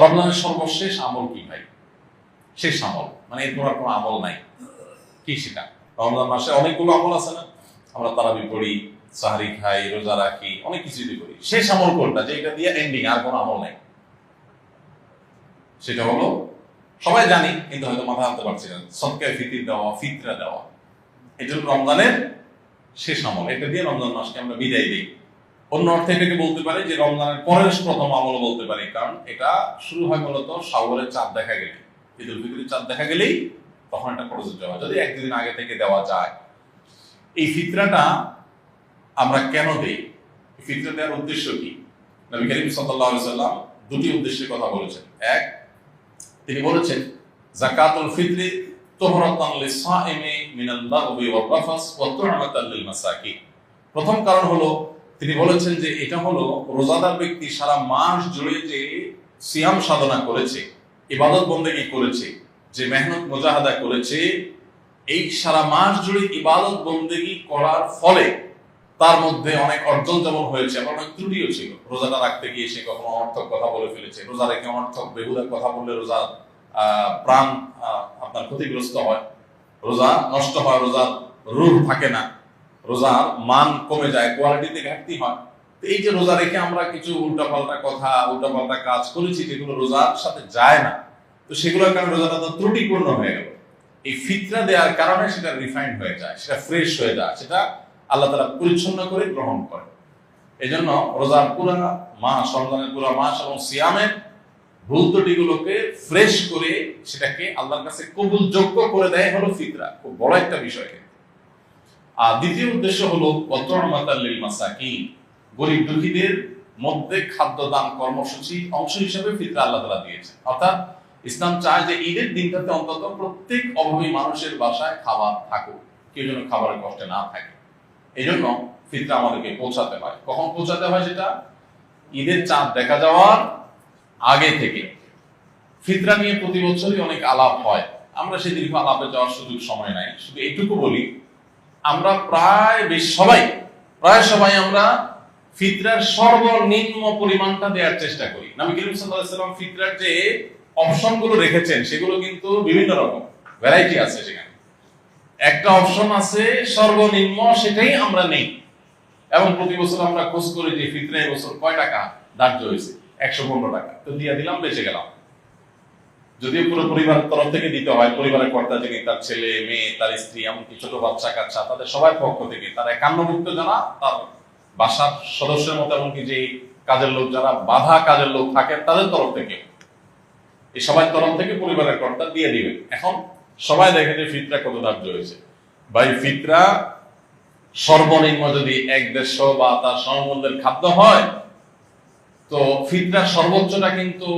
রমজানের সর্বশেষ আমল কি ভাই? শেষ আমল, মানে এরপর আর কোনো আমল নাই। কি সেটা? রমজান মাসে অনেকগুলো আমল আছে না, আমরা তারাবি পড়ি, সাহরি খাই, রোজা রাখি, অনেক কিছুই করি। শেষ আমল কোনটা যেটা দিয়ে এন্ডিং, আর কোনো আমল নাই? সেটা হলো, সবাই জানি কিন্তু হয়তো মাথা আনতে পারছি না, সদকায়ে ফিতর দেওয়া, ফিতরা দেওয়া। এটা হলো রমজানের শেষ আমল। এটা দিয়ে রমজান মাসকে আমরা বিদায় দিই। অন্য অর্থে এটাকে বলতে পারি যে রমজানের পরের প্রথম আমল বলতে পারি, কারণ এটা শুরু হয় মূলত শাওয়ালের চাঁদ দেখা গেলে, ঈদুল ফিতরের চাঁদ দেখা গেলেই তখন এটা প্রযোজ্য হয়, যদি এক দুদিন আগে থেকে দেওয়া যায়। এই ফিতরাটা আমরা কেন দেই? ফিতরা দেওয়ার উদ্দেশ্য কি? নবী করিম সাল্লাল্লাহু আলাইহি ওয়াসাল্লাম দুটি উদ্দেশ্যের কথা বলেছেন। এক, তিনি বলেছেন যাকাতুল ফিতরি তুহরাতান লিসাইমি মিনাল লাগবি ওয়ার রাফাস ওয়া তু'মাতান লিল মাসাকিন। প্রথম কারণ হলো, তিনি বলেছেন যে এটা হলো রোজাদার ব্যক্তি সারা মাস জুড়ে যে সিয়াম সাধনা করেছে, ইবাদত বন্দেগী করেছে, যে মেহনত মুজাহাদা করেছে, এই সারা মাস জুড়ে ইবাদত বন্দেগী করার ফলে তার মধ্যে অনেক অর্জন যেমন হয়েছে, আবার অনেক ত্রুটিও ছিল। রোজাটা রাখতে গিয়ে সে কখনো অনর্থক কথা বলে ফেলেছে, রোজা রেখে অনর্থক বেহুদা কথা বললে রোজা প্রাণ আপনার ক্ষতিগ্রস্ত হয়, রোজা নষ্ট হয়, রোজার রূহ থাকে না, রোজার মান কমে যায়, কোয়ালিটিতে ঘাটতি হয়। এই যে রোজা রেখে আমরা কিছু উল্টাপাল্টা কথা, উল্টাপাল্টা কাজ করেছি যেগুলো রোজার সাথে যায় না, তো সেগুলোর কারণে রোজাটা তো ত্রুটিপূর্ণ হয়ে গেল। এই ফিতরা দেওয়ার কারণে সেটা রিফাইন্ড হয়ে যায়, সেটা ফ্রেশ হয়ে যায়, সেটা আল্লাহ তাআলা পরিচ্ছন্ন করে গ্রহণ করে। এই জন্য রোজার পুরা মাস, রমজানের পুরা মাস এবং সিয়ামের ভুল ত্রুটিগুলোকে ফ্রেশ করে সেটাকে আল্লাহর কাছে কবুলযোগ্য করে দেয় হলো ফিতরা। খুব বড় একটা বিষয়। আর দ্বিতীয় উদ্দেশ্য হলো ওয়াতু'মাতাল লিল মাসাকিন, গরিব দুঃখীদের মধ্যে খাদ্য দান কর্মসূচি অংশ হিসেবে ফিতরা আল্লাহ তাআলা দিয়েছেন। অর্থাৎ ইসলাম চায় যে ঈদের দিনটাতে অন্তত প্রত্যেক অভাবী মানুষের বাসায় খাবার থাকুক, কেউ যেন খাবারের কষ্টে না থাকে। এই জন্য ফিতরা আমাদেরকে পৌঁছাতে হয়। কখন পৌঁছাতে হয়? সেটা ঈদের চাঁদ দেখা যাওয়ার আগে থেকে। ফিতরা নিয়ে প্রতি বছরই অনেক আলাপ হয়, আমরা সেই দীর্ঘ আলাপে যাওয়ার সুযোগ সময় নাই। শুধু এইটুকু বলি, আমরা প্রায় সবাই আমরা ফিতরার সর্বনিম্ন পরিমাণটা দেওয়ার চেষ্টা করি। নবী করিম সাল্লাল্লাহু আলাইহি ওয়াসাল্লাম ফিতরার যে অপশনগুলো রেখেছেন সেগুলো কিন্তু বিভিন্ন রকম, ভ্যারাইটি আছে। সেখানে একটা অপশন আছে সর্বনিম্ন, সেটাই আমরা নেই। এবং প্রতি বছর আমরা খোঁজ করি যে ফিতরা এই বছর কয় টাকা ধার্য হয়েছে, 115 টাকা, তো দিয়ে দিলাম, বেঁচে গেলাম। যদিও পুরো পরিবারের তরফ থেকে দিতে হয়, পরিবারের কর্তা যিনি, তার ছেলে মেয়ে, তার স্ত্রী, এমনকি ছোট বাচ্চা কাচ্চা, তাদের সবার পক্ষ থেকে, তার একান্নভুক্ত যারা তার বাসার সদস্যের মতো, এমনকি যে কাজের লোক, যারা বাধা কাজের লোক থাকেন, তাদের তরফ থেকে, এই সবার তরফ থেকে পরিবারের কর্তা দিয়ে দিবে। এখন সবাই দেখে যে ফিতরা কত ধার্য হয়েছে। ভাই, ফিতরা সর্বনিম্ন যদি 150 বা তার সমমূল্যের খাদ্য হয়, তো ফিতরা সর্বোচ্চটা কিন্তু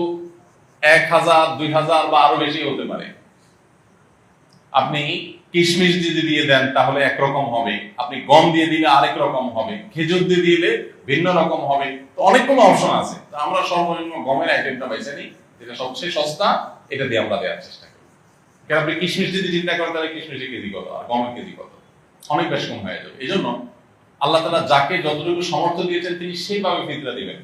1000, 2000 বা আরো বেশি হতে পারে। আপনি কিশমিশ যদি দিয়ে দেন তাহলে একরকম হবে, আপনি গম দিয়ে দিলে আরেক রকম হবে, খেজুর দিয়ে দিলে ভিন্ন রকম হবে। তো অনেকগুলো অপশন আছে। তো আমরা সর্বনিম্ন গমের আইটেমটা বেছে নিই, যেটা সবচেয়ে সস্তা, এটা দিয়ে আমরা দেওয়ার চেষ্টা করি। কারণ আপনি কিশমিশ যদি চিন্তা করেন তাহলে কিশমিশের কেজি কত আর গমের কেজি কত, অনেক বেশ কম হয়ে যাবে। এই জন্য আল্লাহ তাআলা যাকে যতটুকু সামর্থ্য দিয়েছেন তিনি সেইভাবে ফিতরা দিবেন।